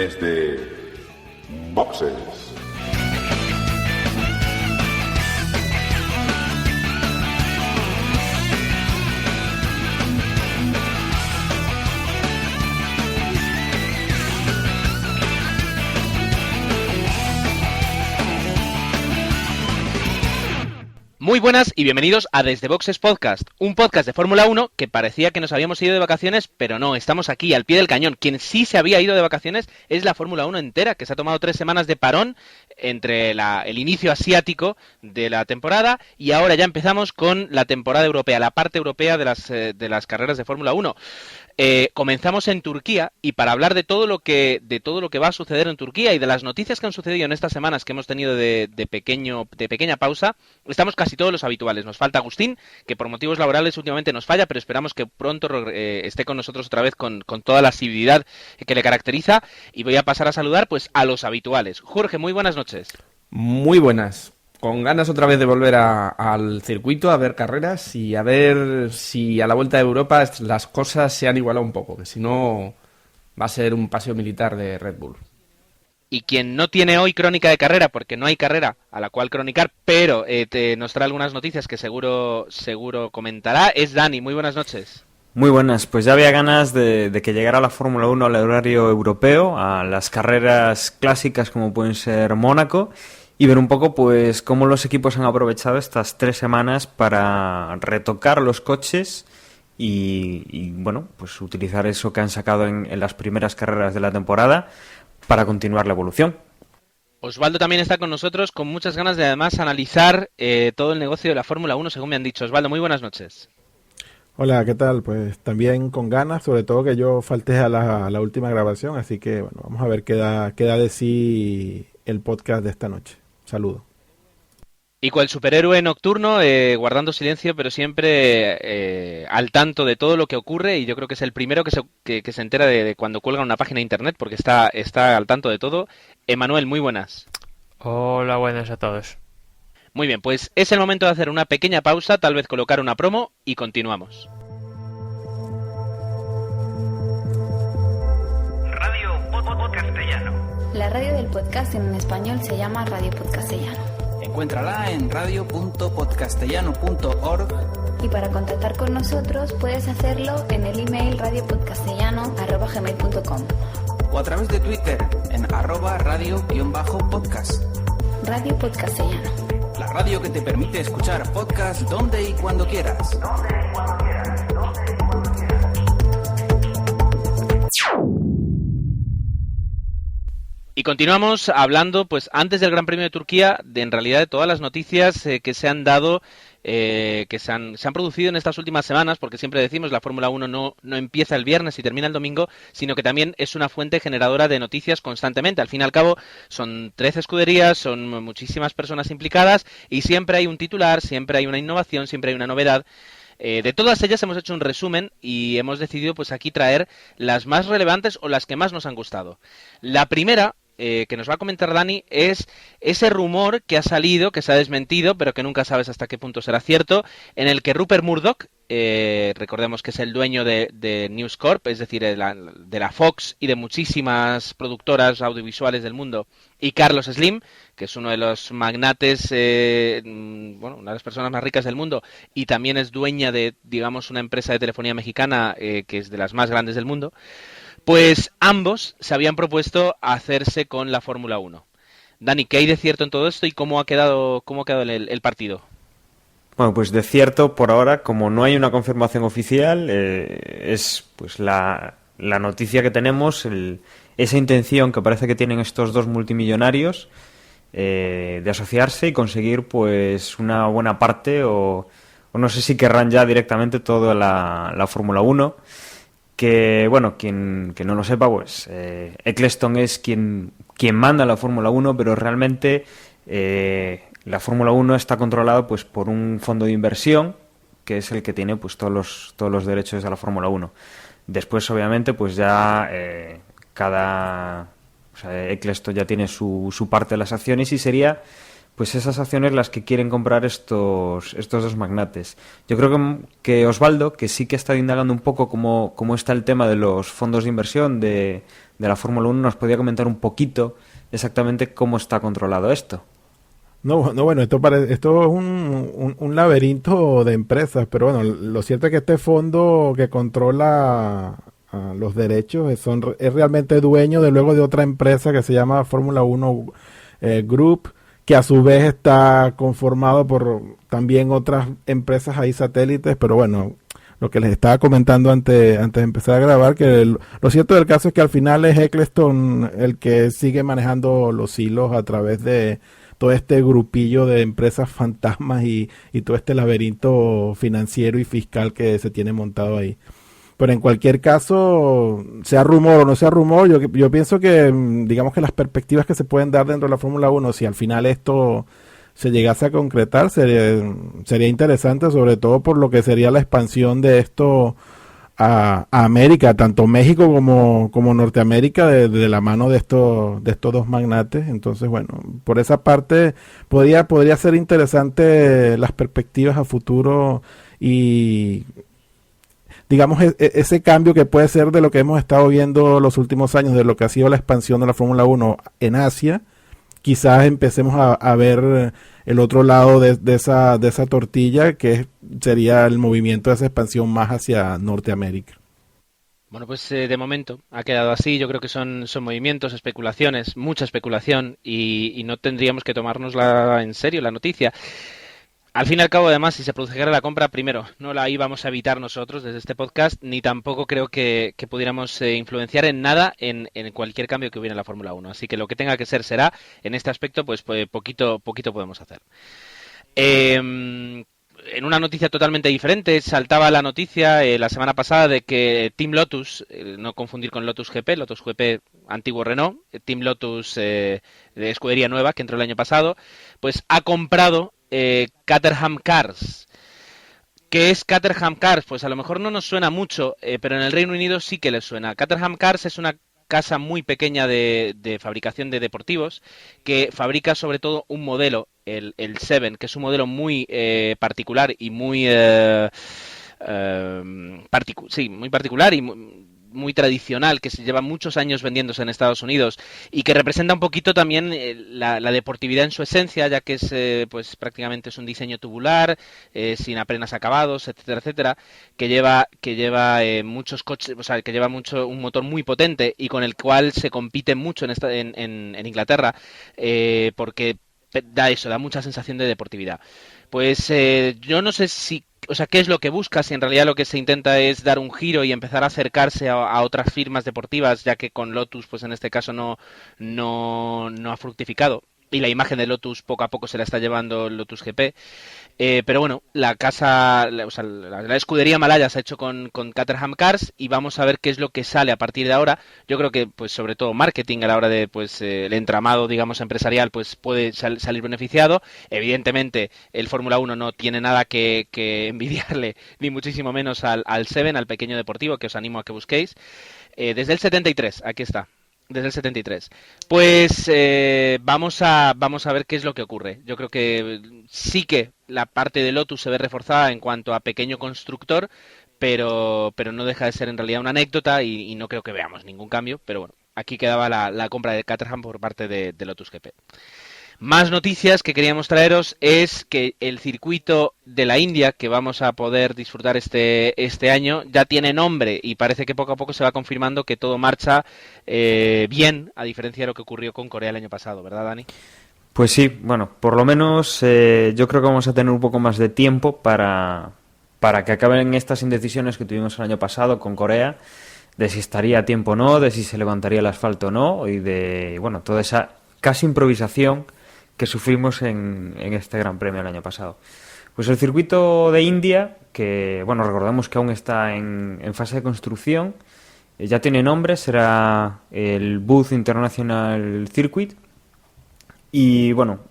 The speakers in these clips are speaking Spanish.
desde Boxes. Muy buenas y bienvenidos a Desde Boxes Podcast, un podcast de Fórmula 1 que parecía que nos habíamos ido de vacaciones, pero no, estamos aquí al pie del cañón. Quien sí se había ido de vacaciones es la Fórmula 1 entera, que se ha tomado 3 semanas de parón entre el inicio asiático de la temporada y ahora ya empezamos con la temporada europea, la parte europea de las carreras de Fórmula 1. Comenzamos en Turquía y para hablar de todo lo que va a suceder en Turquía y de las noticias que han sucedido en estas semanas que hemos tenido de pequeña pausa, estamos casi todos los habituales. Nos falta Agustín, que por motivos laborales últimamente nos falla, pero esperamos que pronto esté con nosotros otra vez con toda la asiduidad que le caracteriza, y voy a pasar a saludar pues a los habituales. Jorge, muy buenas noches. Muy buenas. Con ganas otra vez de volver al circuito, a ver carreras y a ver si a la vuelta de Europa las cosas se han igualado un poco, que si no va a ser un paseo militar de Red Bull. Y quien no tiene hoy crónica de carrera, porque no hay carrera a la cual cronicar, pero nos trae algunas noticias que seguro comentará, es Dani. Muy buenas noches. Muy buenas, pues ya había ganas de que llegara la Fórmula 1 al horario europeo, a las carreras clásicas como pueden ser Mónaco, y ver un poco pues cómo los equipos han aprovechado estas 3 semanas para retocar los coches y bueno, pues utilizar eso que han sacado en las primeras carreras de la temporada para continuar la evolución. Osvaldo también está con nosotros con muchas ganas de además analizar todo el negocio de la Fórmula 1, según me han dicho. Osvaldo, muy buenas noches. Hola, ¿qué tal? Pues también con ganas, sobre todo que yo falté a la última grabación, así que bueno, vamos a ver qué da de sí el podcast de esta noche. Saludo. Y cual superhéroe nocturno, guardando silencio, pero siempre al tanto de todo lo que ocurre, y yo creo que es el primero que se entera de cuando cuelgan una página de internet, porque está al tanto de todo. Emanuel, muy buenas. Hola, buenas a todos. Muy bien, pues es el momento de hacer una pequeña pausa, tal vez colocar una promo y continuamos. Radio Podcastellano. La radio del podcast en español se llama Radio Podcastellano. Encuéntrala en radio.podcastellano.org. Y para contactar con nosotros puedes hacerlo en el email radiopodcastellano@gmail.com o a través de Twitter en @radio_podcast. Radio Podcastellano. La radio que te permite escuchar podcast donde y cuando quieras. Y continuamos hablando, pues antes del Gran Premio de Turquía, en realidad de todas las noticias que se han dado, que se han producido en estas últimas semanas, porque siempre decimos la Fórmula 1 no empieza el viernes y termina el domingo, sino que también es una fuente generadora de noticias constantemente. Al fin y al cabo son 13 escuderías, son muchísimas personas implicadas y siempre hay un titular, siempre hay una innovación, siempre hay una novedad. De todas ellas hemos hecho un resumen y hemos decidido pues aquí traer las más relevantes o las que más nos han gustado. La primera que nos va a comentar Dani es ese rumor que ha salido, que se ha desmentido, pero que nunca sabes hasta qué punto será cierto, en el que Rupert Murdoch, recordemos que es el dueño de News Corp, es decir, de la Fox y de muchísimas productoras audiovisuales del mundo, y Carlos Slim, que es uno de los magnates, una de las personas más ricas del mundo, y también es dueña de, digamos, una empresa de telefonía mexicana que es de las más grandes del mundo. Pues ambos se habían propuesto hacerse con la Fórmula 1. Dani, ¿qué hay de cierto en todo esto y cómo ha quedado el partido? Bueno, pues de cierto, por ahora, como no hay una confirmación oficial, es pues la noticia que tenemos, esa intención que parece que tienen estos dos multimillonarios de asociarse y conseguir pues una buena parte, o no sé si querrán ya directamente toda la Fórmula 1. Que, bueno, quien no lo sepa, pues Eccleston es quien manda la Fórmula 1, pero realmente la Fórmula 1 está controlada pues por un fondo de inversión que es el que tiene pues todos los derechos de la Fórmula 1. Después, obviamente, pues ya Eccleston ya tiene su parte de las acciones y sería pues esas acciones las que quieren comprar estos dos magnates. Yo creo que Osvaldo, que sí que está indagando un poco cómo está el tema de los fondos de inversión de la Fórmula 1, nos podía comentar un poquito exactamente cómo está controlado esto. No, bueno, esto es un laberinto de empresas, pero bueno, lo cierto es que este fondo que controla los derechos es realmente dueño de luego de otra empresa que se llama Fórmula 1 Group, que a su vez está conformado por también otras empresas ahí satélites, pero bueno, lo que les estaba comentando antes de empezar a grabar, que lo cierto del caso es que al final es Eccleston el que sigue manejando los hilos a través de todo este grupillo de empresas fantasmas y todo este laberinto financiero y fiscal que se tiene montado ahí. Pero en cualquier caso, sea rumor o no sea rumor, yo pienso que, digamos que las perspectivas que se pueden dar dentro de la Fórmula 1, si al final esto se llegase a concretar, sería interesante, sobre todo por lo que sería la expansión de esto a América, tanto México como Norteamérica, de la mano de estos dos magnates. Entonces, bueno, por esa parte podría ser interesante las perspectivas a futuro y digamos, ese cambio que puede ser de lo que hemos estado viendo los últimos años, de lo que ha sido la expansión de la Fórmula 1 en Asia, quizás empecemos a ver el otro lado de esa tortilla, que sería el movimiento de esa expansión más hacia Norteamérica. Bueno, pues de momento ha quedado así. Yo creo que son movimientos, especulaciones, mucha especulación y no tendríamos que tomárnosla en serio la noticia. Al fin y al cabo, además, si se produjera la compra, primero, no la íbamos a evitar nosotros desde este podcast, ni tampoco creo que pudiéramos influenciar en nada en cualquier cambio que hubiera en la Fórmula 1. Así que lo que tenga que ser será. En este aspecto, pues poquito podemos hacer. En una noticia totalmente diferente, saltaba la noticia la semana pasada de que Team Lotus, no confundir con Lotus GP antiguo Renault, Team Lotus de escudería nueva que entró el año pasado, pues ha comprado Caterham Cars. ¿Qué es Caterham Cars? Pues a lo mejor no nos suena mucho, pero en el Reino Unido sí que les suena. Caterham Cars es una casa muy pequeña de fabricación de deportivos que fabrica sobre todo un modelo, el Seven, que es un modelo muy particular y muy muy particular y muy tradicional, que se lleva muchos años vendiéndose en Estados Unidos y que representa un poquito también la deportividad en su esencia, ya que es pues prácticamente es un diseño tubular, sin apenas acabados, etcétera, etcétera, que lleva muchos coches, o sea, que lleva un motor muy potente y con el cual se compite mucho en Inglaterra, porque da mucha sensación de deportividad. Pues yo no sé qué es lo que busca, si en realidad lo que se intenta es dar un giro y empezar a acercarse a otras firmas deportivas, ya que con Lotus, pues en este caso no ha fructificado. Y la imagen de Lotus poco a poco se la está llevando Lotus GP. Pero bueno, la escudería malaya se ha hecho con Caterham Cars y vamos a ver qué es lo que sale a partir de ahora. Yo creo que, pues sobre todo marketing a la hora de el entramado, digamos, empresarial, pues puede salir beneficiado. Evidentemente, el Fórmula 1 no tiene nada que envidiarle, ni muchísimo menos al Seven, al pequeño deportivo, que os animo a que busquéis. Desde el 73, aquí está. Desde el 73. Pues vamos a ver qué es lo que ocurre. Yo creo que sí que la parte de Lotus se ve reforzada en cuanto a pequeño constructor, pero no deja de ser en realidad una anécdota y no creo que veamos ningún cambio. Pero bueno, aquí quedaba la compra de Caterham por parte de Lotus GP. Más noticias que queríamos traeros es que el circuito de la India que vamos a poder disfrutar este año ya tiene nombre y parece que poco a poco se va confirmando que todo marcha bien, a diferencia de lo que ocurrió con Corea el año pasado, ¿verdad, Dani? Pues sí, bueno, por lo menos yo creo que vamos a tener un poco más de tiempo para que acaben estas indecisiones que tuvimos el año pasado con Corea, de si estaría a tiempo o no, de si se levantaría el asfalto o no, y de, bueno, toda esa casi improvisación que sufrimos en este Gran Premio el año pasado. Pues el circuito de India, que bueno, recordamos que aún está en fase de construcción, ya tiene nombre, será el Booth International Circuit y bueno,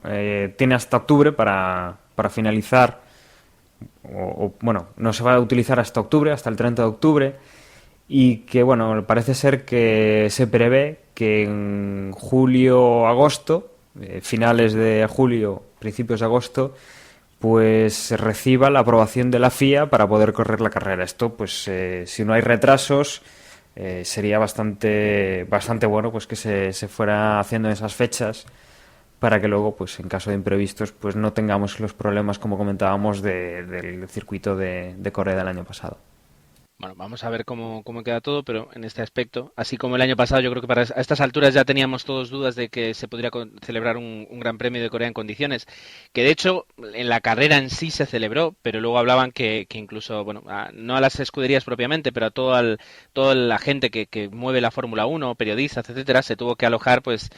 tiene hasta octubre para finalizar, bueno, no se va a utilizar hasta octubre, hasta el 30 de octubre, y que bueno, parece ser que se prevé que en julio-agosto, finales de julio principios de agosto, pues reciba la aprobación de la FIA para poder correr la carrera. Esto, pues, si no hay retrasos, sería bastante bueno, pues, que se fuera haciendo en esas fechas, para que luego, pues, en caso de imprevistos, pues no tengamos los problemas, como comentábamos, del circuito de Corea del año pasado. Bueno, vamos a ver cómo queda todo, pero en este aspecto, así como el año pasado, yo creo que a estas alturas ya teníamos todos dudas de que se podría celebrar un Gran Premio de Corea en condiciones, que de hecho en la carrera en sí se celebró, pero luego hablaban que incluso, bueno, no a las escuderías propiamente, pero a toda la gente que mueve la Fórmula 1, periodistas, etcétera, se tuvo que alojar, pues,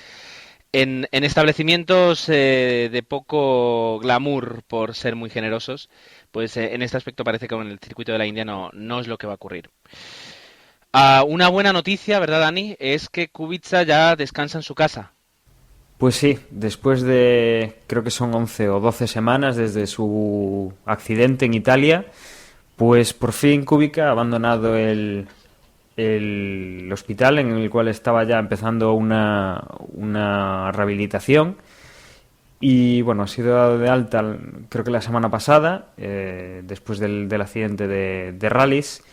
en establecimientos de poco glamour, por ser muy generosos. Pues en este aspecto parece que con el circuito de la India no es lo que va a ocurrir. Una buena noticia, ¿verdad, Dani? Es que Kubica ya descansa en su casa. Pues sí, después de, creo que son 11 o 12 semanas desde su accidente en Italia, pues por fin Kubica ha abandonado el hospital en el cual estaba ya empezando una rehabilitación. Y bueno, ha sido dado de alta, creo que la semana pasada, después del accidente de rallies.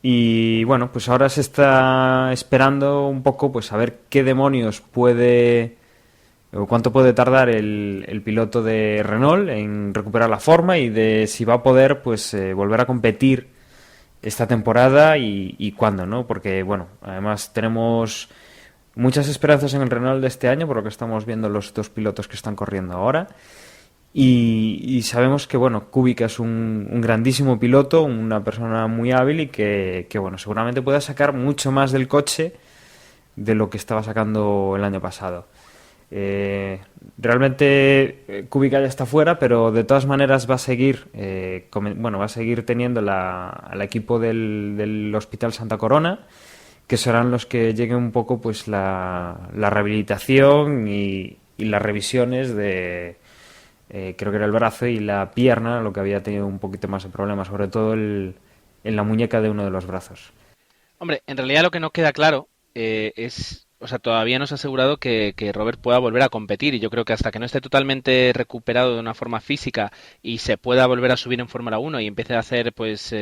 Y bueno, pues ahora se está esperando un poco, pues a ver qué demonios o cuánto puede tardar el piloto de Renault en recuperar la forma, y de si va a poder, pues, volver a competir esta temporada y cuándo, ¿no? Porque bueno, además tenemos muchas esperanzas en el Renault de este año, por lo que estamos viendo los dos pilotos que están corriendo ahora. Y sabemos que, bueno, Kubica es un grandísimo piloto, una persona muy hábil, y que bueno, seguramente pueda sacar mucho más del coche de lo que estaba sacando el año pasado. Realmente Kubica ya está fuera, pero de todas maneras va a seguir teniendo al equipo del Hospital Santa Corona, que serán los que lleguen un poco, pues, la rehabilitación y las revisiones de creo que era el brazo y la pierna, lo que había tenido un poquito más de problemas, sobre todo en la muñeca de uno de los brazos. Hombre, en realidad lo que no queda claro o sea, todavía no se ha asegurado que Robert pueda volver a competir, y yo creo que hasta que no esté totalmente recuperado de una forma física y se pueda volver a subir en Fórmula 1 y empiece a hacer, pues,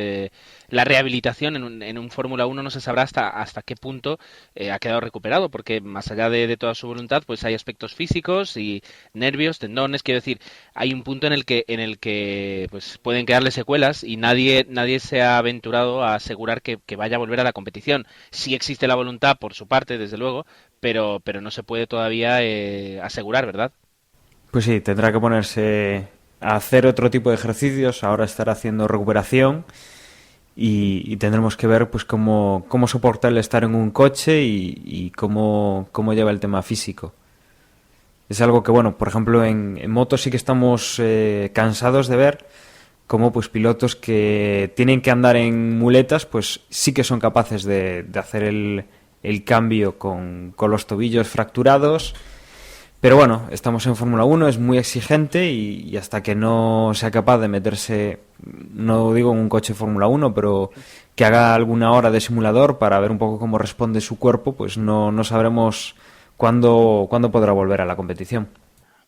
la rehabilitación en un Fórmula 1, no se sabrá hasta qué punto ha quedado recuperado, porque más allá de toda su voluntad, pues hay aspectos físicos y nervios, tendones, quiero decir, hay un punto en el que pues pueden quedarle secuelas, y nadie se ha aventurado a asegurar que vaya a volver a la competición. Sí existe la voluntad por su parte, desde luego, pero no se puede todavía asegurar, ¿verdad? Pues sí, tendrá que ponerse a hacer otro tipo de ejercicios. Ahora estará haciendo recuperación, y tendremos que ver, pues, cómo soporta el estar en un coche y cómo lleva el tema físico. Es algo que, bueno, por ejemplo, en moto sí que estamos cansados de ver cómo, pues, pilotos que tienen que andar en muletas, pues sí que son capaces de hacer el cambio con los tobillos fracturados. Pero bueno, estamos en Fórmula 1, es muy exigente, y hasta que no sea capaz de meterse, no digo en un coche Fórmula 1, pero que haga alguna hora de simulador para ver un poco cómo responde su cuerpo, pues no sabremos cuándo podrá volver a la competición.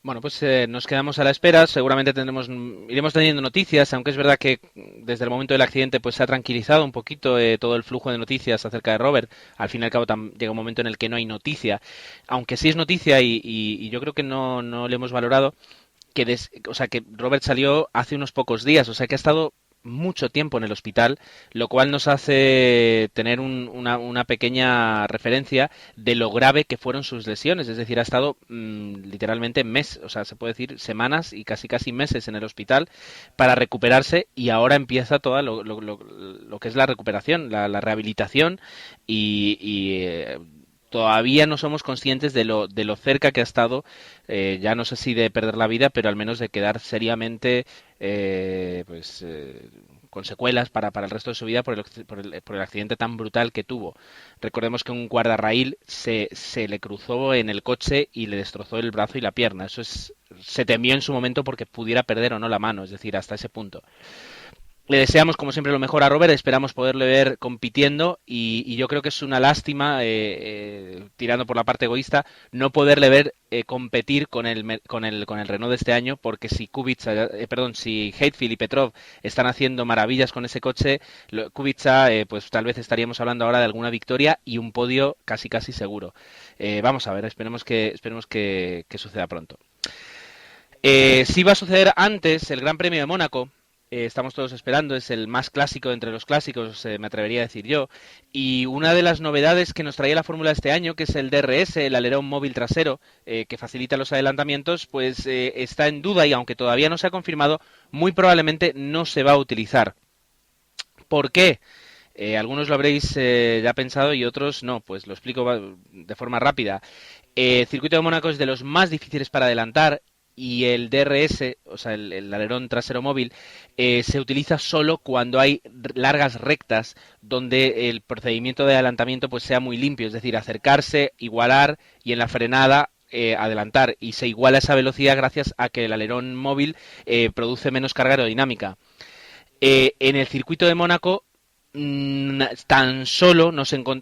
Bueno, pues nos quedamos a la espera. Seguramente iremos teniendo noticias, aunque es verdad que desde el momento del accidente, pues, se ha tranquilizado un poquito todo el flujo de noticias acerca de Robert. Al fin y al cabo llega un momento en el que no hay noticia, aunque sí es noticia, y yo creo que no le hemos valorado, o sea, que Robert salió hace unos pocos días, o sea, que ha estado mucho tiempo en el hospital, lo cual nos hace tener una pequeña referencia de lo grave que fueron sus lesiones. Es decir, ha estado literalmente meses, o sea, se puede decir semanas y casi meses en el hospital para recuperarse, y ahora empieza toda lo que es la recuperación, la rehabilitación, y todavía no somos conscientes de lo cerca que ha estado, ya no sé si de perder la vida, pero al menos de quedar seriamente con secuelas para el resto de su vida por el accidente tan brutal que tuvo. Recordemos que un guardarraíl se le cruzó en el coche y le destrozó el brazo y la pierna. Se temió en su momento porque pudiera perder o no la mano, es decir, hasta ese punto. Le deseamos, como siempre, lo mejor a Robert, esperamos poderle ver compitiendo y yo creo que es una lástima, tirando por la parte egoísta, no poderle ver competir con el Renault de este año, porque si Hatfield y Petrov están haciendo maravillas con ese coche, Kubica, pues tal vez estaríamos hablando ahora de alguna victoria y un podio casi seguro. Vamos a ver, esperemos que suceda pronto. Si va a suceder antes el Gran Premio de Mónaco. Estamos todos esperando, es el más clásico entre los clásicos, me atrevería a decir yo. Y una de las novedades que nos traía la Fórmula este año, que es el DRS, el alerón móvil trasero, que facilita los adelantamientos, pues está en duda y aunque todavía no se ha confirmado, muy probablemente no se va a utilizar. ¿Por qué? Algunos lo habréis ya pensado y otros no, pues lo explico de forma rápida. El circuito de Mónaco es de los más difíciles para adelantar. Y el DRS, o sea, el alerón trasero móvil, se utiliza solo cuando hay largas rectas donde el procedimiento de adelantamiento pues sea muy limpio, es decir, acercarse, igualar y en la frenada adelantar. Y se iguala esa velocidad gracias a que el alerón móvil produce menos carga aerodinámica. En el circuito de Mónaco tan solo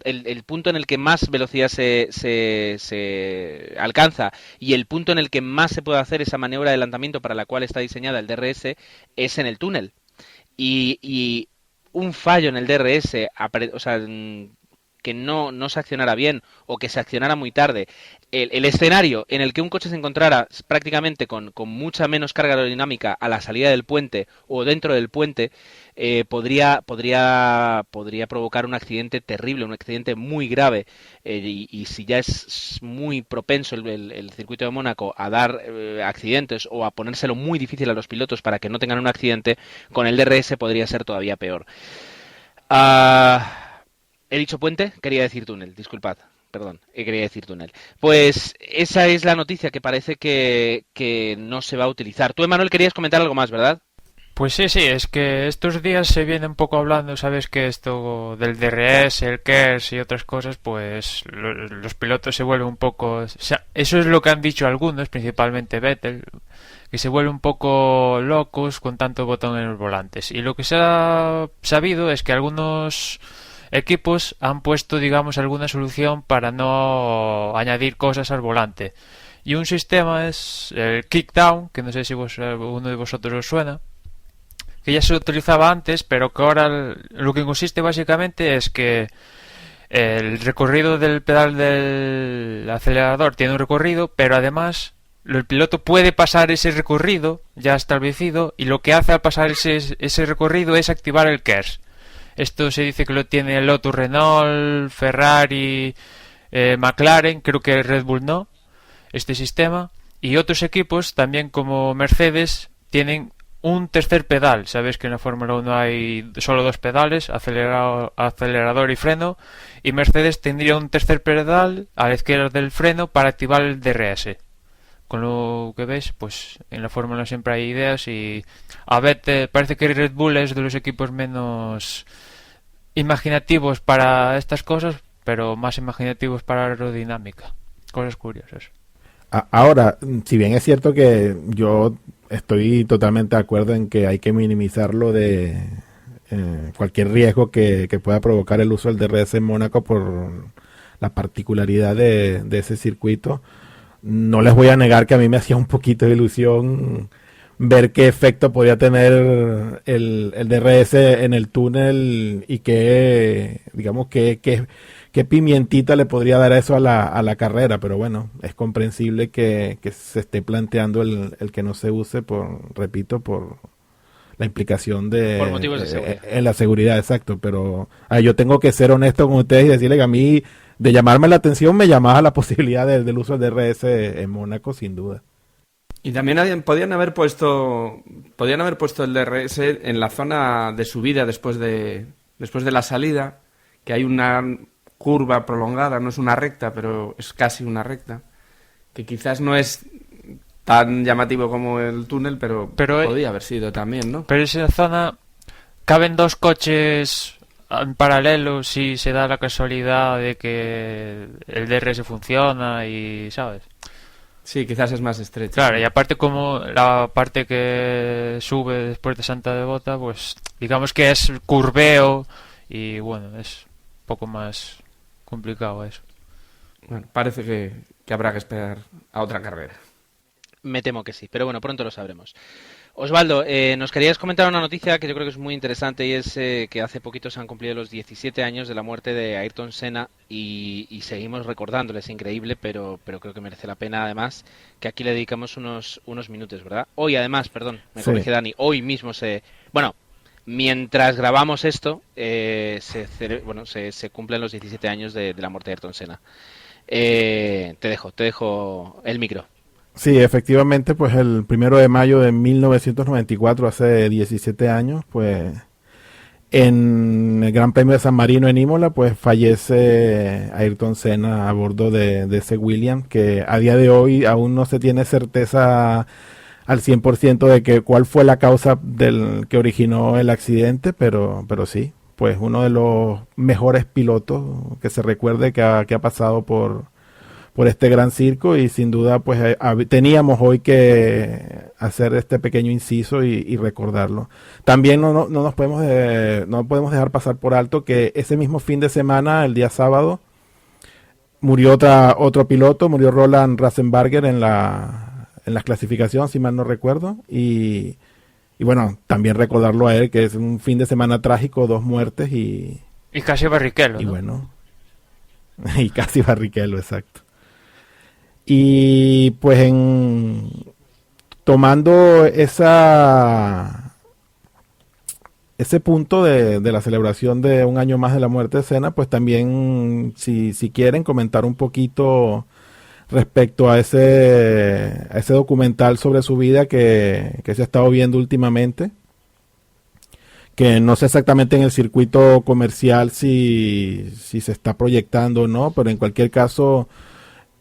el punto en el que más velocidad se alcanza y el punto en el que más se puede hacer esa maniobra de adelantamiento para la cual está diseñada el DRS es en el túnel y un fallo en el DRS, o sea, que no se accionara bien o que se accionara muy tarde, el escenario en el que un coche se encontrara prácticamente con mucha menos carga aerodinámica a la salida del puente o dentro del puente, podría provocar un accidente terrible, un accidente muy grave, y si ya es muy propenso el circuito de Mónaco a dar accidentes o a ponérselo muy difícil a los pilotos para que no tengan un accidente, con el DRS podría ser todavía peor. He dicho puente, quería decir túnel, disculpad. Perdón, quería decir túnel. Pues esa es la noticia que parece que no se va a utilizar. Tú, Emanuel, querías comentar algo más, ¿verdad? Pues sí, es que estos días se viene un poco hablando, sabes que esto del DRS, el KERS y otras cosas, pues los pilotos se vuelven un poco... O sea, eso es lo que han dicho algunos, principalmente Vettel, que se vuelven un poco locos con tanto botón en los volantes. Y lo que se ha sabido es que algunos equipos han puesto, digamos, alguna solución para no añadir cosas al volante. Y un sistema es el kickdown, que no sé si uno de vosotros os suena, que ya se utilizaba antes, pero que ahora lo que consiste básicamente es que el recorrido del pedal del acelerador tiene un recorrido, pero además el piloto puede pasar ese recorrido ya establecido y lo que hace al pasar ese recorrido es activar el KERS. Esto se dice que lo tiene Lotus, Renault, Ferrari, McLaren, creo que Red Bull no, este sistema. Y otros equipos, también como Mercedes, tienen un tercer pedal. Sabéis que en la Fórmula 1 hay solo dos pedales, acelerador y freno. Y Mercedes tendría un tercer pedal a la izquierda del freno para activar el DRS. Con lo que ves, pues en la Fórmula siempre hay ideas y a ver, parece que Red Bull es de los equipos menos imaginativos para estas cosas, pero más imaginativos para la aerodinámica. Cosas curiosas. Ahora, si bien es cierto que yo estoy totalmente de acuerdo en que hay que minimizar lo de cualquier riesgo que pueda provocar el uso del DRS en Mónaco por la particularidad de ese circuito, no les voy a negar que a mí me hacía un poquito de ilusión ver qué efecto podía tener el DRS en el túnel y qué pimientita le podría dar eso a la carrera, pero bueno, es comprensible que se esté planteando el que no se use por la implicación por motivos de seguridad. En la seguridad, exacto, pero yo tengo que ser honesto con ustedes y decirle que a mí, de llamarme la atención, me llamaba la posibilidad del uso del DRS en Mónaco, sin duda. Y también podían haber puesto el DRS en la zona de subida después de la salida, que hay una curva prolongada, no es una recta, pero es casi una recta, que quizás no es tan llamativo como el túnel, pero podía haber sido también, ¿no? Pero en esa zona caben dos coches en paralelo si se da la casualidad de que el DRS funciona y, ¿sabes? Sí, quizás es más estrecho. Claro, y aparte como la parte que sube después de Santa Devota, pues digamos que es curveo y bueno, es un poco más complicado eso. Bueno, parece que habrá que esperar a otra carrera. Me temo que sí, pero bueno, pronto lo sabremos. Osvaldo, nos querías comentar una noticia que yo creo que es muy interesante y es que hace poquito se han cumplido los 17 años de la muerte de Ayrton Senna y seguimos recordándole, es increíble, pero creo que merece la pena además que aquí le dedicamos unos minutos, ¿verdad? Hoy además, perdón, me Sí. corrige Dani, hoy mismo bueno, mientras grabamos esto, se cumplen los 17 años de la muerte de Ayrton Senna. Te dejo el micro. Sí, efectivamente, pues el 1 de mayo de 1994, hace 17 años, pues en el Gran Premio de San Marino en Imola, pues fallece Ayrton Senna a bordo de ese Williams, que a día de hoy aún no se tiene certeza al 100% de que cuál fue la causa del que originó el accidente, pero sí, pues uno de los mejores pilotos que se recuerde que ha pasado por este gran circo, y sin duda pues teníamos hoy que hacer este pequeño inciso y recordarlo. También no nos podemos no podemos dejar pasar por alto que ese mismo fin de semana, el día sábado, murió otro piloto, murió Roland Ratzenberger en la clasificación, si mal no recuerdo, y bueno, también recordarlo a él, que es un fin de semana trágico, 2 muertes y casi Barrichello, y ¿no? bueno, y casi Barrichello, exacto. Y pues tomando ese punto de la celebración de un año más de la muerte de Senna, pues también si quieren comentar un poquito respecto a ese documental sobre su vida que se ha estado viendo últimamente, que no sé exactamente en el circuito comercial si se está proyectando o no, pero en cualquier caso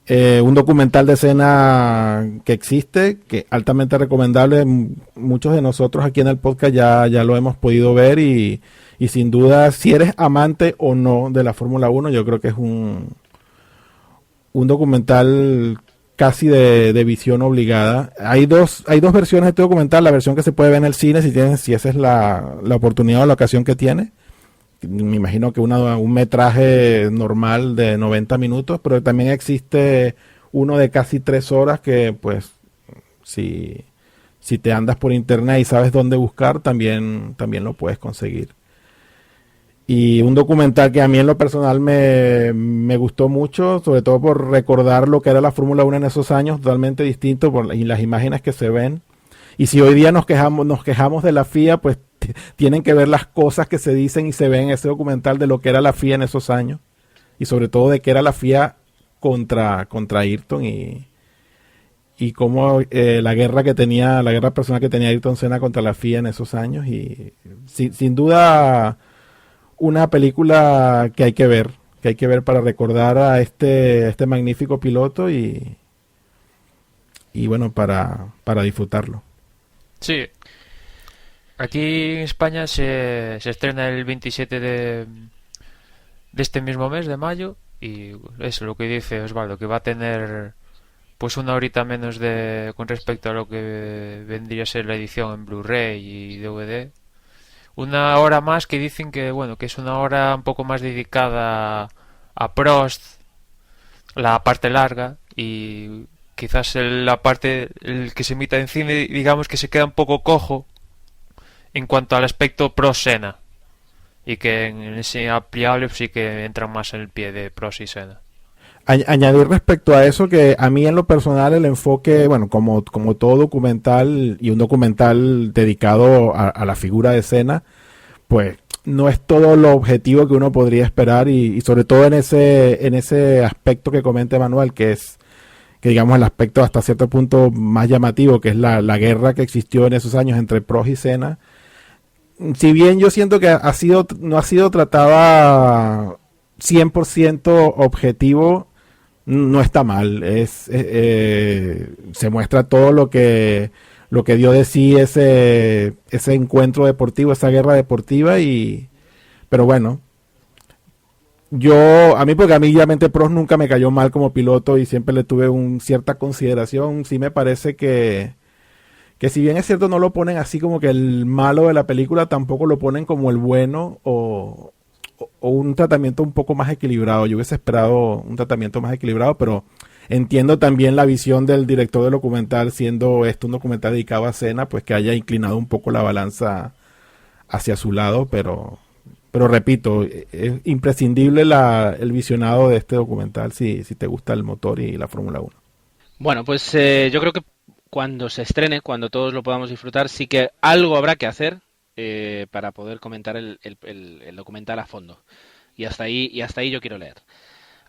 un documental de Senna que existe, que altamente recomendable. Muchos de nosotros aquí en el podcast ya lo hemos podido ver y sin duda, si eres amante o no de la Fórmula 1, yo creo que es un documental casi de visión obligada. Hay dos versiones de este documental: la versión que se puede ver en el cine, si esa es la oportunidad o la ocasión que tiene. Me imagino que un metraje normal de 90 minutos, pero también existe uno de casi 3 horas que, pues, si te andas por internet y sabes dónde buscar, también lo puedes conseguir. Y un documental que a mí en lo personal me gustó mucho, sobre todo por recordar lo que era la Fórmula 1 en esos años, totalmente distinto por las imágenes que se ven. Y si hoy día nos quejamos de la FIA, pues tienen que ver las cosas que se dicen y se ven en ese documental de lo que era la FIA en esos años, y sobre todo de que era la FIA contra Ayrton y cómo la guerra personal que tenía Ayrton Senna contra la FIA en esos años. Y sin duda una película que hay que ver para recordar a este magnífico piloto y bueno, para disfrutarlo. Sí. Aquí en España se estrena el 27 de este mismo mes, de mayo, y es lo que dice Osvaldo, que va a tener pues una horita menos con respecto a lo que vendría a ser la edición en Blu-ray y DVD. Una hora más que dicen que bueno, que es una hora un poco más dedicada a Prost, la parte larga, y quizás la parte el que se emita en cine, digamos que se queda un poco cojo en cuanto al aspecto Prost-Senna, y que en ese ampliable sí que entran más en el pie de Prost y Senna. Añadir respecto a eso que a mí en lo personal el enfoque, bueno, como todo documental y un documental dedicado a la figura de Senna, pues no es todo lo objetivo que uno podría esperar y sobre todo en ese aspecto que comenta Manuel, que digamos el aspecto hasta cierto punto más llamativo, que es la guerra que existió en esos años entre Prost y Senna. Si bien yo siento que no ha sido tratada 100% objetivo, no está mal. Se muestra todo lo que dio de sí ese encuentro deportivo, esa guerra deportiva, pero bueno, Porque a mí realmente Prost nunca me cayó mal como piloto y siempre le tuve cierta consideración. Sí me parece que si bien es cierto no lo ponen así como que el malo de la película, tampoco lo ponen como el bueno o un tratamiento un poco más equilibrado. Yo hubiese esperado un tratamiento más equilibrado, pero entiendo también la visión del director del documental, siendo esto un documental dedicado a Senna, pues que haya inclinado un poco la balanza hacia su lado, pero repito, es imprescindible el visionado de este documental si te gusta el motor y la Fórmula 1. Bueno, pues yo creo que cuando se estrene, cuando todos lo podamos disfrutar, sí que algo habrá que hacer para poder comentar el documental a fondo. Y hasta ahí yo quiero leer.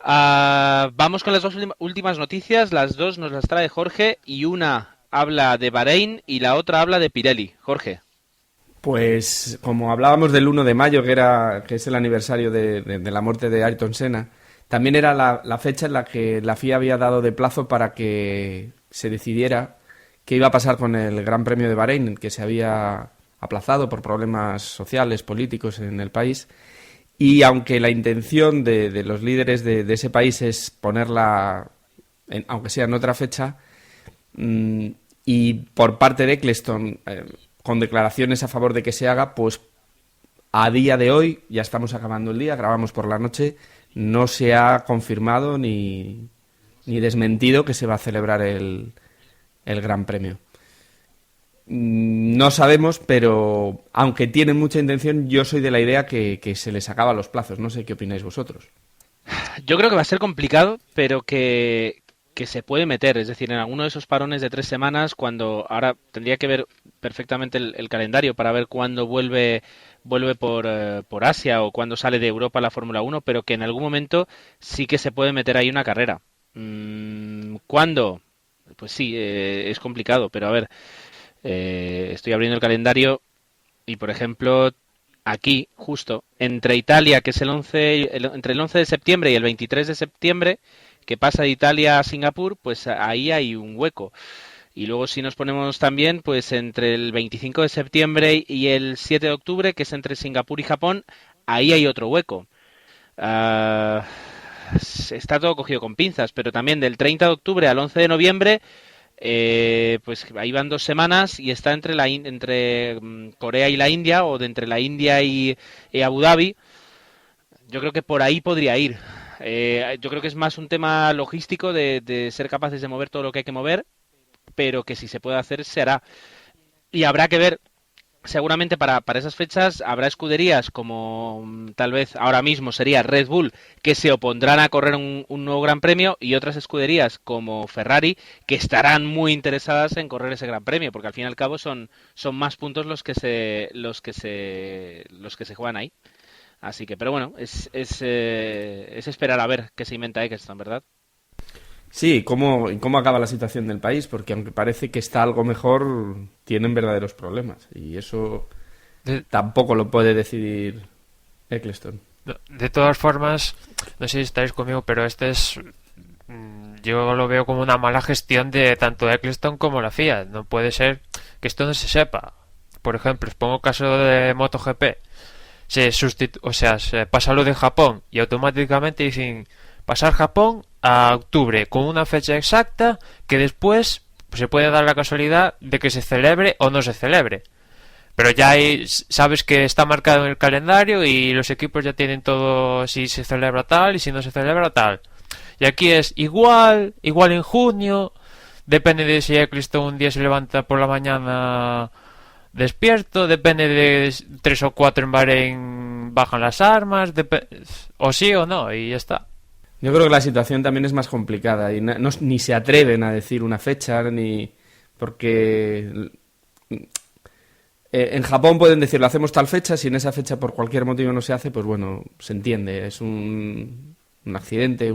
Vamos con las dos últimas noticias. Las dos nos las trae Jorge y una habla de Bahrein y la otra habla de Pirelli. Jorge. Pues como hablábamos del 1 de mayo, que es el aniversario de la muerte de Ayrton Senna, también era la fecha en la que la FIA había dado de plazo para que se decidiera qué iba a pasar con el Gran Premio de Bahrein, que se había aplazado por problemas sociales, políticos en el país. Y aunque la intención de los líderes de ese país es ponerla, aunque sea en otra fecha, y por parte de Ecclestone, con declaraciones a favor de que se haga, pues a día de hoy, ya estamos acabando el día, grabamos por la noche, no se ha confirmado ni desmentido que se va a celebrar el Gran Premio. No sabemos, pero aunque tienen mucha intención, yo soy de la idea que se les acaba los plazos. No sé qué opináis vosotros. Yo creo que va a ser complicado, pero que se puede meter. Es decir, en alguno de esos parones de 3 semanas, cuando ahora tendría que ver perfectamente el calendario para ver cuándo vuelve por Asia o cuándo sale de Europa la Fórmula 1, pero que en algún momento sí que se puede meter ahí una carrera. ¿Cuándo? Pues sí, es complicado, pero a ver. Estoy abriendo el calendario y, por ejemplo, aquí, justo, entre Italia, que es entre el 11 de septiembre y el 23 de septiembre, que pasa de Italia a Singapur, pues ahí hay un hueco. Y luego si nos ponemos también, pues entre el 25 de septiembre y el 7 de octubre, que es entre Singapur y Japón, ahí hay otro hueco. Está todo cogido con pinzas, pero también del 30 de octubre al 11 de noviembre... pues ahí van 2 semanas y está entre Corea y la India o de entre la India y Abu Dhabi. Yo creo que por ahí podría ir. Yo creo que es más un tema logístico de ser capaces de mover todo lo que hay que mover, pero que si se puede hacer se hará. Y habrá que ver. Seguramente para esas fechas habrá escuderías como tal vez ahora mismo sería Red Bull, que se opondrán a correr un nuevo Gran Premio, y otras escuderías como Ferrari que estarán muy interesadas en correr ese Gran Premio, porque al fin y al cabo son más puntos los que se juegan ahí. Así que, pero bueno, es esperar a ver qué se inventa Ecclestone, ¿verdad? Sí, cómo acaba la situación del país, porque aunque parece que está algo mejor, tienen verdaderos problemas. Y eso tampoco lo puede decidir Ecclestone. De todas formas, no sé si estáis conmigo, pero yo lo veo como una mala gestión de tanto Ecclestone como la FIA. No puede ser que esto no se sepa. Por ejemplo, os pongo el caso de MotoGP. Se pasa lo de Japón y automáticamente dicen pasar Japón a octubre con una fecha exacta que después se puede dar la casualidad de que se celebre o no se celebre. Pero ya sabes que está marcado en el calendario y los equipos ya tienen todo si se celebra tal y si no se celebra tal. Y aquí es igual en junio, depende de si Ecclestone un día se levanta por la mañana despierto, depende de 3 o 4 en Bahrein bajan las armas, o sí o no, y ya está. Yo creo que la situación también es más complicada y ni se atreven a decir una fecha, porque en Japón pueden decir, lo hacemos tal fecha, si en esa fecha por cualquier motivo no se hace, pues bueno, se entiende, es un accidente,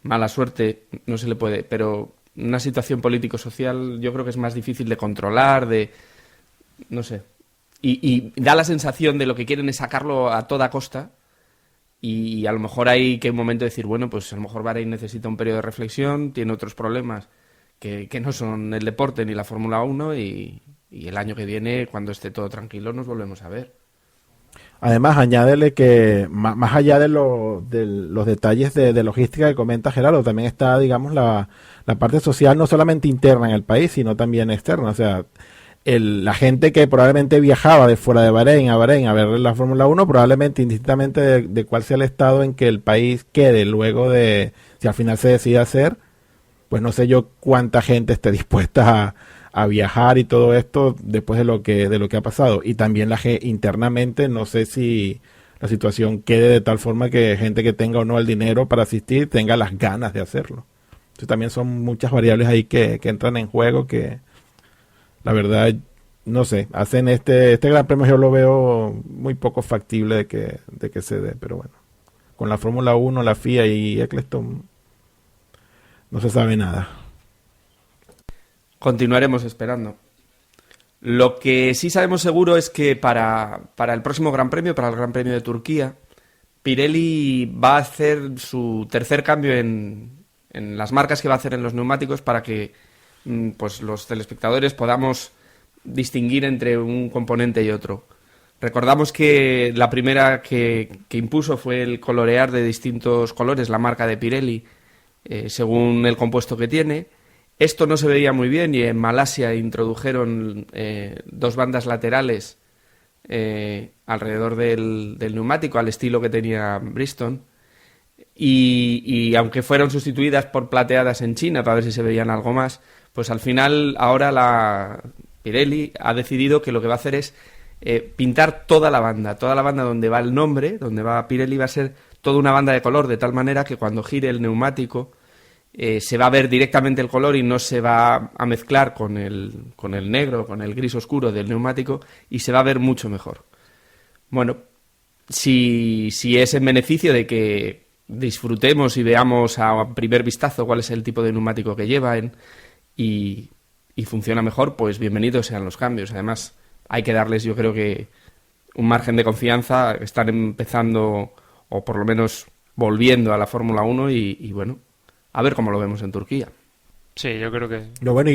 mala suerte, no se le puede, pero una situación político-social yo creo que es más difícil de controlar, no sé, y da la sensación de lo que quieren es sacarlo a toda costa. Y a lo mejor hay que un momento decir, bueno, pues a lo mejor Bahrein necesita un periodo de reflexión, tiene otros problemas que no son el deporte ni la Fórmula 1 y el año que viene, cuando esté todo tranquilo, nos volvemos a ver. Además, añádele que más allá de los detalles de logística que comenta Gerardo, también está, digamos, la parte social no solamente interna en el país, sino también externa. O sea, la gente que probablemente viajaba de fuera de Bahrein a ver la Fórmula 1, probablemente indistintamente de cuál sea el estado en que el país quede luego de, si al final se decide hacer, pues no sé yo cuánta gente esté dispuesta a viajar y todo esto después de lo que ha pasado. Y también internamente no sé si la situación quede de tal forma que gente que tenga o no el dinero para asistir tenga las ganas de hacerlo. Entonces también son muchas variables ahí que entran en juego que la verdad no sé, hacen este Gran Premio yo lo veo muy poco factible de que se dé, pero bueno, con la Fórmula 1, la FIA y Eccleston no se sabe nada. Continuaremos esperando. Lo que sí sabemos seguro es que para el próximo Gran Premio, para el Gran Premio de Turquía, Pirelli va a hacer su tercer cambio en las marcas que va a hacer en los neumáticos para que pues los telespectadores podamos distinguir entre un componente y otro. Recordamos que la primera que impuso fue el colorear de distintos colores la marca de Pirelli según el compuesto que tiene. Esto no se veía muy bien y en Malasia introdujeron dos bandas laterales alrededor del neumático al estilo que tenía Bridgestone y aunque fueron sustituidas por plateadas en China para ver si se veían algo más, pues al final ahora la Pirelli ha decidido que lo que va a hacer es pintar toda la banda donde va el nombre, donde va Pirelli, va a ser toda una banda de color, de tal manera que cuando gire el neumático se va a ver directamente el color y no se va a mezclar con el negro, con el gris oscuro del neumático y se va a ver mucho mejor. Bueno, si es en beneficio de que disfrutemos y veamos a primer vistazo cuál es el tipo de neumático que llevan y funciona mejor, pues bienvenidos sean los cambios. Además, hay que darles, yo creo que, un margen de confianza. Están empezando, o por lo menos volviendo a la Fórmula 1 y bueno, a ver cómo lo vemos en Turquía. Sí, yo creo que... Lo bueno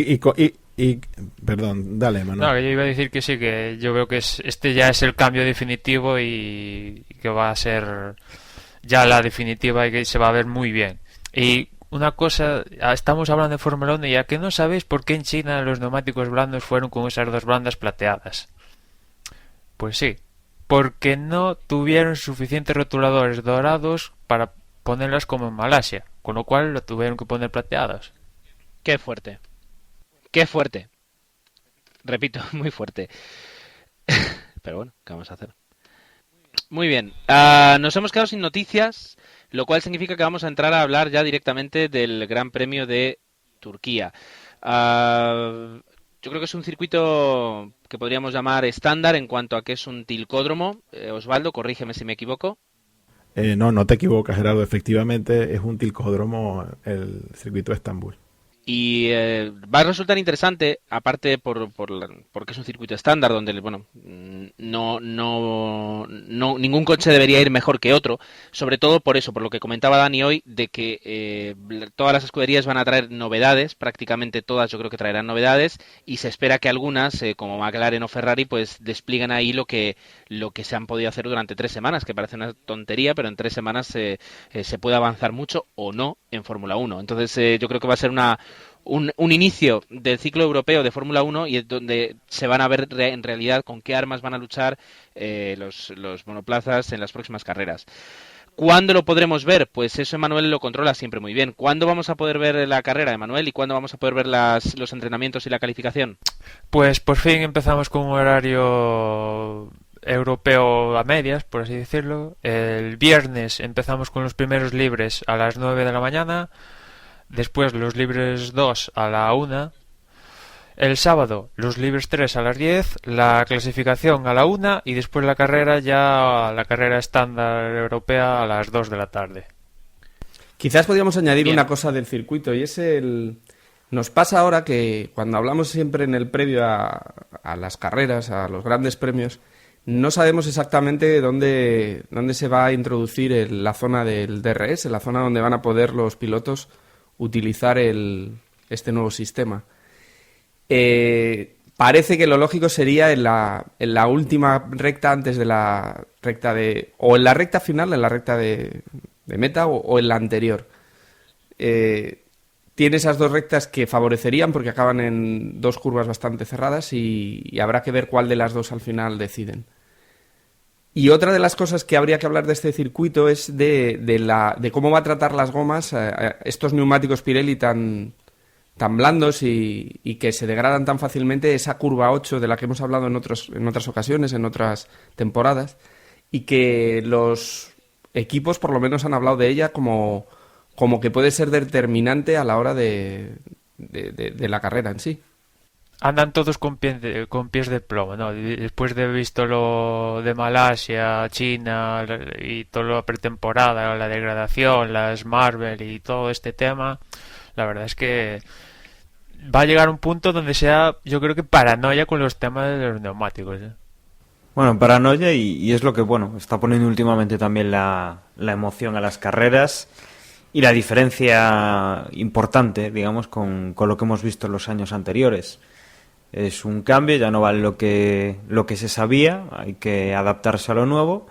perdón, dale, Manuel. No, yo iba a decir que sí, que yo veo que este ya es el cambio definitivo y que va a ser ya la definitiva y que se va a ver muy bien. Y una cosa, estamos hablando de Fórmula 1 y ya que no sabéis por qué en China los neumáticos blandos fueron con esas dos bandas plateadas. Pues sí, porque no tuvieron suficientes rotuladores dorados para ponerlas como en Malasia, con lo cual lo tuvieron que poner plateadas. Qué fuerte. Qué fuerte. Repito, muy fuerte. Pero bueno, ¿qué vamos a hacer? Muy bien. Nos hemos quedado sin noticias, lo cual significa que vamos a entrar a hablar ya directamente del Gran Premio de Turquía. Yo creo que es un circuito que podríamos llamar estándar en cuanto a que es un tilcódromo. Osvaldo, corrígeme si me equivoco. No te equivocas, Gerardo. Efectivamente es un tilcódromo el circuito de Estambul. Y va a resultar interesante, aparte porque es un circuito estándar donde, bueno, no ningún coche debería ir mejor que otro, sobre todo por eso, por lo que comentaba Dani hoy, de que todas las escuderías van a traer novedades, prácticamente todas yo creo que traerán novedades, y se espera que algunas, como McLaren o Ferrari, pues desplieguen ahí lo que se han podido hacer durante 3 semanas, que parece una tontería, pero en 3 semanas se puede avanzar mucho o no en Fórmula 1. Entonces yo creo que va a ser un inicio del ciclo europeo de Fórmula 1 y es donde se van a ver en realidad con qué armas van a luchar los monoplazas en las próximas carreras. ¿Cuándo lo podremos ver? Pues eso Emanuel lo controla siempre muy bien. ¿Cuándo vamos a poder ver la carrera, Emanuel? ¿Y cuándo vamos a poder ver los entrenamientos y la calificación? Pues por fin empezamos con un horario europeo a medias, por así decirlo. El viernes empezamos con los primeros libres a las 9 de la mañana. Después los libres 2 a la 1. El sábado los libres 3 a las 10. La clasificación a la 1. Y después la carrera estándar europea a las 2 de la tarde. Quizás podríamos añadir Bien. una cosa del circuito y es nos pasa ahora que cuando hablamos siempre en el previo a las carreras, a los grandes premios, no sabemos exactamente dónde se va a introducir la zona del DRS, la zona donde van a poder los pilotos utilizar este nuevo sistema. parece que lo lógico sería en la última recta antes de la recta o en la recta final, en la recta de meta o en la anterior. Tiene esas dos rectas que favorecerían porque acaban en dos curvas bastante cerradas y habrá que ver cuál de las dos al final deciden. Y otra de las cosas que habría que hablar de este circuito es de cómo va a tratar las gomas estos neumáticos Pirelli tan blandos y que se degradan tan fácilmente, esa curva 8 de la que hemos hablado en otras ocasiones, en otras temporadas, y que los equipos por lo menos han hablado de ella como que puede ser determinante a la hora de la carrera en sí. Andan todos con pies de plomo, ¿no? Después de haber visto lo de Malasia, China y toda la pretemporada, la degradación, las Marvel y todo este tema, la verdad es que va a llegar un punto donde sea, yo creo que paranoia con los temas de los neumáticos, ¿eh? Bueno, paranoia y es lo que, bueno, está poniendo últimamente también la emoción a las carreras y la diferencia importante, digamos, con lo que hemos visto en los años anteriores. Es un cambio, ya no vale lo que se sabía, hay que adaptarse a lo nuevo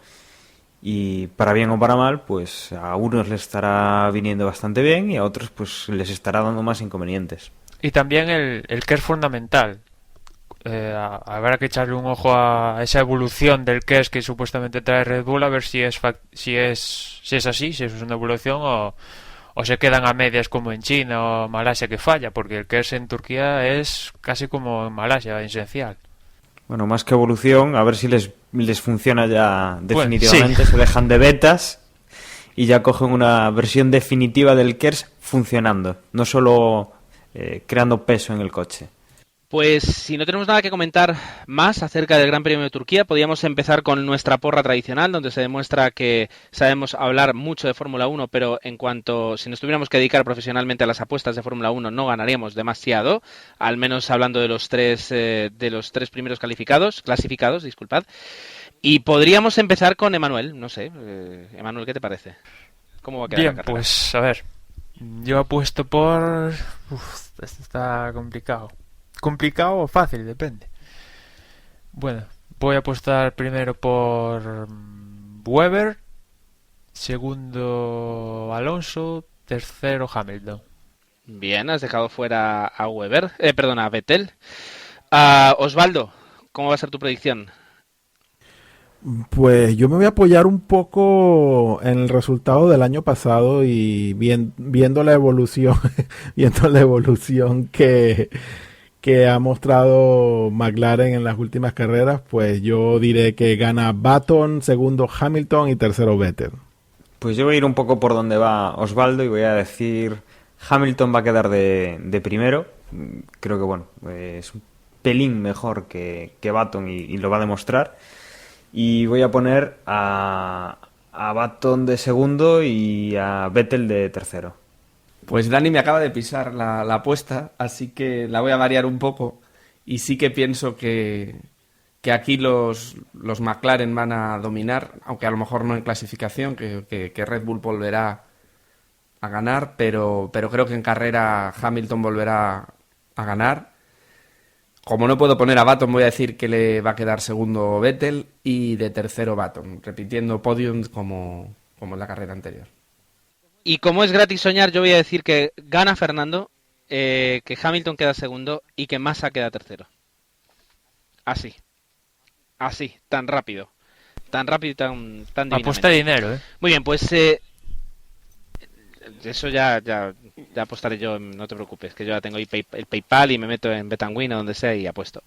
y para bien o para mal, pues a unos les estará viniendo bastante bien y a otros pues les estará dando más inconvenientes. Y también el que es fundamental. Habrá que echarle un ojo a esa evolución del KERS que supuestamente trae Red Bull, a ver si es así, si es una evolución o se quedan a medias como en China o Malasia que falla, porque el KERS en Turquía es casi como en Malasia, esencial. Bueno, más que evolución, a ver si les funciona ya definitivamente, Bueno, sí. Se dejan de betas y ya cogen una versión definitiva del KERS funcionando, no solo creando peso en el coche. Pues si no tenemos nada que comentar más acerca del Gran Premio de Turquía, podríamos empezar con nuestra porra tradicional, donde se demuestra que sabemos hablar mucho de Fórmula 1, pero si nos tuviéramos que dedicar profesionalmente a las apuestas de Fórmula 1 no ganaríamos demasiado, al menos hablando de los tres primeros clasificados, disculpad. Y podríamos empezar con Emanuel, no sé, Emanuel, ¿qué te parece? ¿Cómo va a quedar Bien, la carrera? pues a ver, yo apuesto por... esto está complicado. ¿Complicado o fácil? Depende. Bueno, voy a apostar primero por Webber, segundo Alonso, tercero Hamilton. Bien, has dejado fuera a a Vettel. Osvaldo, ¿cómo va a ser tu predicción? Pues yo me voy a apoyar un poco en el resultado del año pasado y viendo la evolución, viendo la evolución que ha mostrado McLaren en las últimas carreras, pues yo diré que gana Button, segundo Hamilton y tercero Vettel. Pues yo voy a ir un poco por donde va Osvaldo y voy a decir Hamilton va a quedar de primero. Creo que bueno, es un pelín mejor que Button y lo va a demostrar. Y voy a poner a Button de segundo y a Vettel de tercero. Pues Dani me acaba de pisar la apuesta, así que la voy a variar un poco y sí que pienso que aquí los McLaren van a dominar, aunque a lo mejor no en clasificación, que Red Bull volverá a ganar, pero creo que en carrera Hamilton volverá a ganar. Como no puedo poner a Button, voy a decir que le va a quedar segundo Vettel y de tercero Button, repitiendo podium como en la carrera anterior. Y como es gratis soñar, yo voy a decir que gana Fernando, que Hamilton queda segundo y que Massa queda tercero. Así, tan rápido y tan Apuesta divinamente. dinero, ¿eh? Muy bien, pues eso ya apostaré yo, no te preocupes, que yo ya tengo el PayPal y me meto en Betangwin o donde sea y apuesto.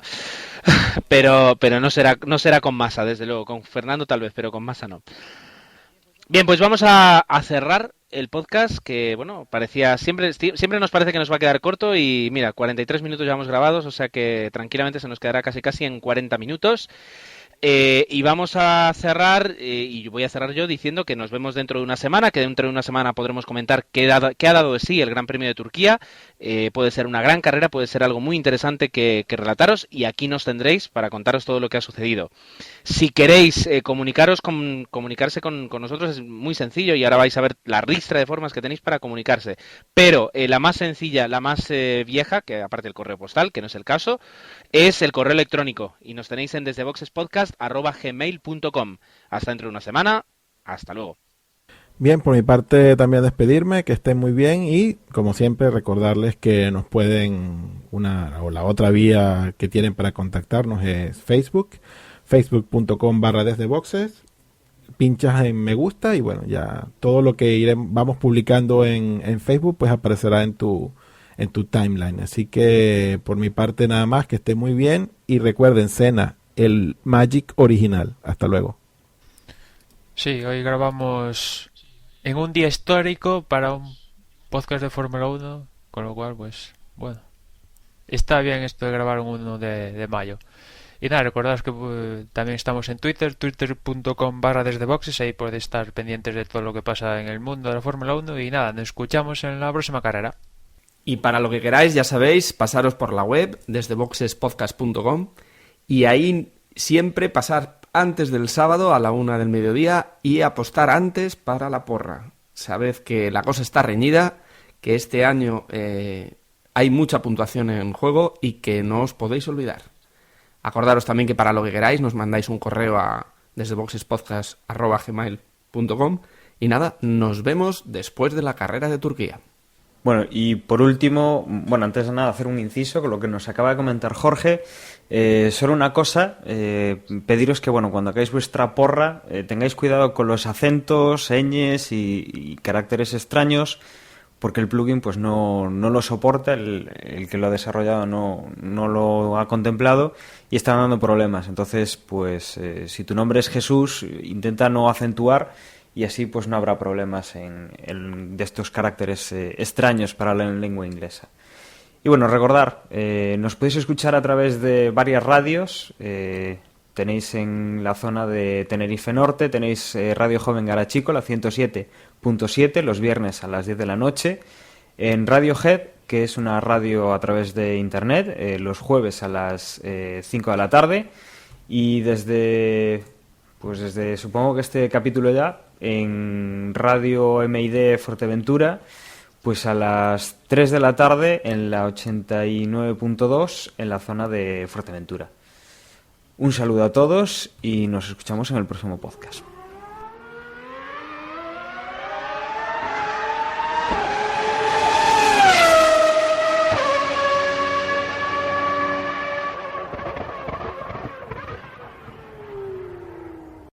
pero no será con Massa, desde luego, con Fernando tal vez, pero con Massa no. Bien, pues vamos a cerrar el podcast que, bueno, siempre nos parece que nos va a quedar corto y mira, 43 minutos ya hemos grabados, o sea que tranquilamente se nos quedará casi en 40 minutos. Y vamos a cerrar, y voy a cerrar yo diciendo que nos vemos dentro de una semana, que dentro de una semana podremos comentar qué ha dado de sí el Gran Premio de Turquía. Puede ser una gran carrera, puede ser algo muy interesante que relataros, y aquí nos tendréis para contaros todo lo que ha sucedido. Si queréis comunicarse con nosotros es muy sencillo, y ahora vais a ver la ristra de formas que tenéis para comunicarse. Pero la más sencilla, la más vieja, que aparte del correo postal, que no es el caso, es el correo electrónico, y nos tenéis en desdeboxespodcast@gmail.com. Hasta dentro de una semana. Hasta luego. Bien, por mi parte también despedirme, que estén muy bien y como siempre recordarles que nos pueden, la otra vía que tienen para contactarnos es facebook.com/desdeboxes, pinchas en me gusta y bueno, ya todo lo que vamos publicando en Facebook pues aparecerá en tu timeline. Así que por mi parte nada más, que estén muy bien y recuerden, cena el Magic original. Hasta luego. Sí, hoy grabamos en un día histórico para un podcast de Fórmula 1, con lo cual, pues, bueno, está bien esto de grabar un 1 de mayo. Y nada, recordaos que también estamos en Twitter, twitter.com/desdeboxes, ahí podéis estar pendientes de todo lo que pasa en el mundo de la Fórmula 1 y nada, nos escuchamos en la próxima carrera. Y para lo que queráis, ya sabéis, pasaros por la web, desdeboxespodcast.com, y ahí siempre pasar antes del sábado a la 1 del mediodía y apostar antes para la porra. Sabed que la cosa está reñida, que este año hay mucha puntuación en juego y que no os podéis olvidar. Acordaros también que para lo que queráis nos mandáis un correo a desdeboxespodcast@gmail.com y nada, nos vemos después de la carrera de Turquía. Bueno, y por último, antes de nada hacer un inciso con lo que nos acaba de comentar Jorge. Solo una cosa, pediros que cuando hagáis vuestra porra tengáis cuidado con los acentos, ñes y caracteres extraños, porque el plugin pues no lo soporta, el que lo ha desarrollado no lo ha contemplado y está dando problemas. Entonces, pues si tu nombre es Jesús, intenta no acentuar y así pues no habrá problemas de estos caracteres extraños para la lengua inglesa. Y bueno, recordar, nos podéis escuchar a través de varias radios. Tenéis en la zona de Tenerife Norte, tenéis Radio Joven Garachico, la 107.7, los viernes a las 10 de la noche. En Radiohead, que es una radio a través de internet, los jueves a las 5 de la tarde. Y desde supongo que este capítulo ya, en Radio MID Fuerteventura, pues a las 3 de la tarde en la 89.2 en la zona de Fuerteventura. Un saludo a todos y nos escuchamos en el próximo podcast.